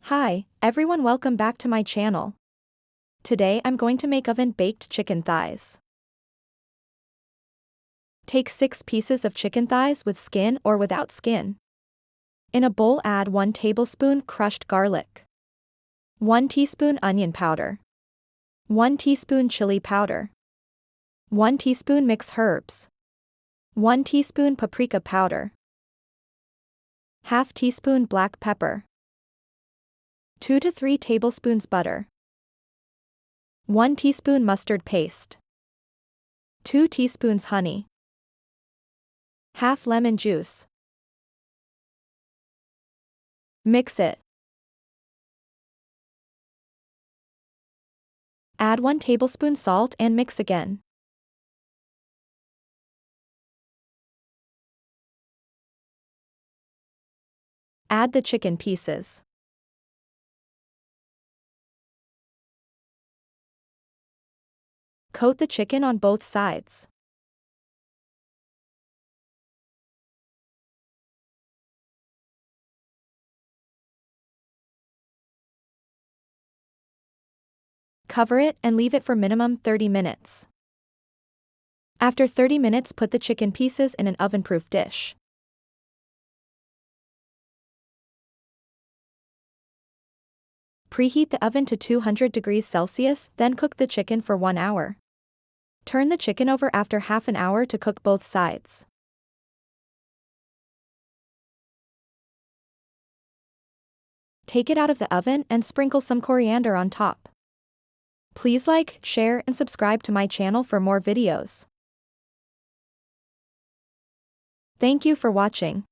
Hi, everyone, welcome back to my channel. Today I'm going to make oven-baked chicken thighs. Take 6 pieces of chicken thighs with skin or without skin. In a bowl add 1 tablespoon crushed garlic, 1 teaspoon onion powder, 1 teaspoon chili powder, 1 teaspoon mixed herbs, 1 teaspoon paprika powder, ½ teaspoon black pepper, 2 to 3 tablespoons butter, 1 teaspoon mustard paste, 2 teaspoons honey, ½ lemon juice. Mix it. Add 1 tablespoon salt and mix again. Add the chicken pieces. Coat the chicken on both sides. Cover it and leave it for minimum 30 minutes. After 30 minutes, put the chicken pieces in an oven-proof dish. Preheat the oven to 200 degrees Celsius, then cook the chicken for 1 hour. Turn the chicken over after half an hour to cook both sides. Take it out of the oven and sprinkle some coriander on top. Please like, share, and subscribe to my channel for more videos. Thank you for watching.